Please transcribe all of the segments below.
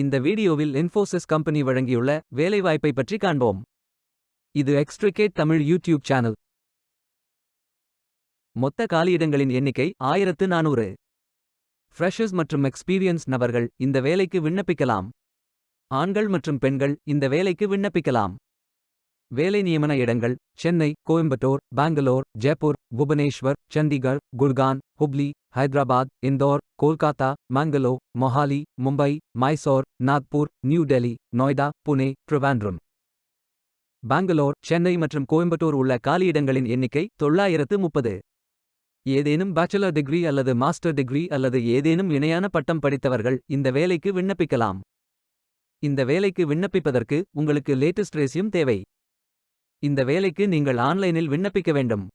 இந்த வீடியோவில் இன்ஃபோசிஸ் கம்பெனி வழங்கியுள்ள வேலைவாய்ப்பை பற்றி காண்போம். இது எக்ஸ்ட்ரிகேட் தமிழ் யூடியூப் சேனல். மொத்த காலியிடங்களின் எண்ணிக்கை 1400. ஃப்ரெஷர்ஸ் மற்றும் எக்ஸ்பீரியன்ஸ் நபர்கள் இந்த வேலைக்கு விண்ணப்பிக்கலாம். ஆண்கள் மற்றும் பெண்கள் இந்த வேலைக்கு விண்ணப்பிக்கலாம். வேலை நியமன இடங்கள் சென்னை, கோயம்புத்தூர், பெங்களூர், ஜெய்ப்பூர், புவனேஸ்வர், சண்டிகர், குர்கான், ஹுப்ளி, ஹைதராபாத், இந்தோர், கோல்காத்தா, மங்களூர், மொஹாலி, மும்பை, மைசூர், நாக்பூர், நியூ டெல்லி, நொய்டா, புனே, ட்ரிவாண்ட்ரம். பெங்களூர், சென்னை மற்றும் கோயம்புத்தூர் உள்ள காலியிடங்களின் எண்ணிக்கை 930. ஏதேனும் பேச்சுலர் டிகிரி அல்லது மாஸ்டர் டிகிரி அல்லது ஏதேனும் இணையான பட்டம் படித்தவர்கள் இந்த வேலைக்கு விண்ணப்பிக்கலாம். இந்த வேலைக்கு விண்ணப்பிப்பதற்கு உங்களுக்கு லேட்டஸ்ட் ரெஸ்யூம் தேவை. இந்த வேலைக்கு நீங்கள் ஆன்லைனில் விண்ணப்பிக்க வேண்டும்.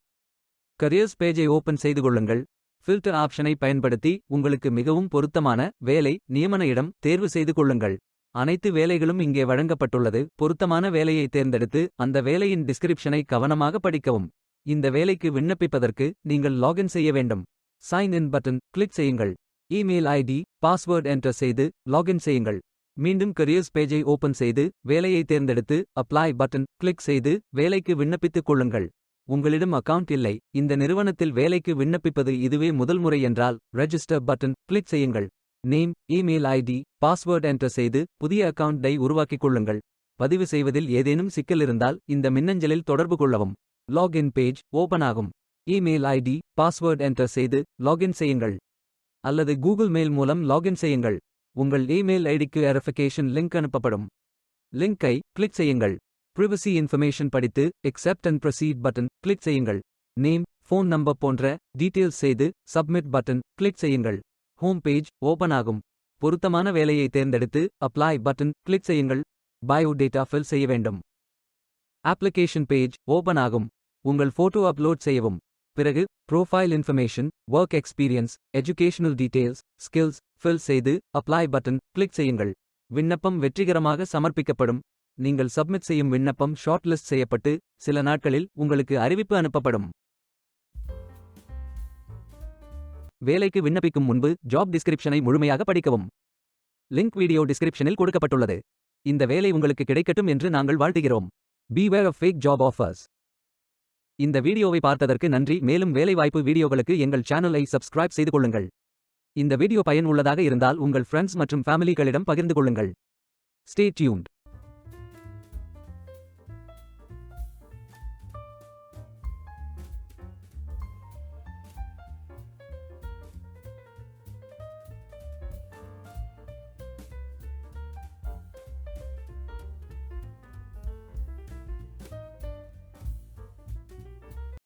கரியர்ஸ் பேஜை ஓபன் செய்து கொள்ளுங்கள். ஃபில்டர் ஆப்ஷனை பயன்படுத்தி உங்களுக்கு மிகவும் பொருத்தமான வேலை நியமன இடம் தேர்வு செய்து கொள்ளுங்கள். அனைத்து வேலைகளும் இங்கே வழங்கப்பட்டுள்ளது. பொருத்தமான வேலையை தேர்ந்தெடுத்து அந்த வேலையின் டிஸ்கிரிப்ஷனை கவனமாக படிக்கவும். இந்த வேலைக்கு விண்ணப்பிப்பதற்கு நீங்கள் லாகின் செய்ய வேண்டும். சைன் இன் பட்டன் கிளிக் செய்யுங்கள். இமெயில் ஐடி, பாஸ்வேர்ட் என்டர் செய்து லாகின் செய்யுங்கள். மீண்டும் கரியர்ஸ் பேஜை ஓபன் செய்து வேலையை தேர்ந்தெடுத்து அப்ளை பட்டன் கிளிக் செய்து வேலைக்கு விண்ணப்பித்துக் கொள்ளுங்கள். உங்களிடம் அக்கவுண்ட் இல்லை, இந்த நிறுவனத்தில் வேலைக்கு விண்ணப்பிப்பது இதுவே முதல் முறை என்றால் ரெஜிஸ்டர் பட்டன் கிளிக் செய்யுங்கள். Name, email ID, password enter செய்து புதிய அக்கவுண்டை உருவாக்கிக் கொள்ளுங்கள். பதிவு செய்வதில் ஏதேனும் சிக்கல் இருந்தால் இந்த மின்னஞ்சலில் தொடர்பு கொள்ளவும். லாகின் பேஜ் ஓபன் ஆகும். இமெயில் ஐடி, பாஸ்வேர்ட் என்டர் செய்து லாகின் செய்யுங்கள். அல்லது கூகுள் மெயில் மூலம் லாகின் செய்யுங்கள். உங்கள் இமெயில் ஐடிக்கு வெரிஃபிகேஷன் லிங்க் அனுப்பப்படும். லிங்கை கிளிக் செய்யுங்கள். பிரைவசி இன்ஃபர்மேஷன் படித்து accept and proceed button click செய்யுங்கள். நேம், ஃபோன் நம்பர் போன்ற டீட்டெயில்ஸ் செய்து சப்மிட் பட்டன் கிளிக் செய்யுங்கள். ஹோம் பேஜ் ஓபன் ஆகும். பொருத்தமான வேலையை தேர்ந்தெடுத்து அப்ளை பட்டன் கிளிக் செய்யுங்கள். பயோ டேட்டா ஃபில் செய்ய வேண்டும். அப்ளிகேஷன் பேஜ் ஓபன் ஆகும். உங்கள் போட்டோ அப்லோட் செய்யவும். பிறகு profile information, work experience, educational details, skills fill செய்து அப்ளை பட்டன் கிளிக் செய்யுங்கள். விண்ணப்பம் வெற்றிகரமாக சமர்ப்பிக்கப்படும். நீங்கள் சப்மிட் செய்யும் விண்ணப்பம் ஷார்ட் லிஸ்ட் செய்யப்பட்டு சில நாட்களில் உங்களுக்கு அறிவிப்பு அனுப்பப்படும். வேலைக்கு விண்ணப்பிக்கும் முன்பு ஜாப் டிஸ்கிரிப்ஷனை முழுமையாக படிக்கவும். லிங்க் வீடியோ டிஸ்கிரிப்ஷனில் கொடுக்கப்பட்டுள்ளது. இந்த வேலை உங்களுக்கு கிடைக்கட்டும் என்று நாங்கள் வாழ்த்துகிறோம். Beware of fake job offers. இந்த வீடியோவை பார்த்ததற்கு நன்றி. மேலும் வேலைவாய்ப்பு வீடியோகளுக்கு எங்கள் சேனலை சப்ஸ்கிரைப் செய்து கொள்ளுங்கள். இந்த வீடியோ பயனுள்ளதாக இருந்தால் உங்கள் ஃப்ரெண்ட்ஸ் மற்றும் ஃபேமிலிகளிடம் பகிர்ந்து கொள்ளுங்கள். Stay tuned.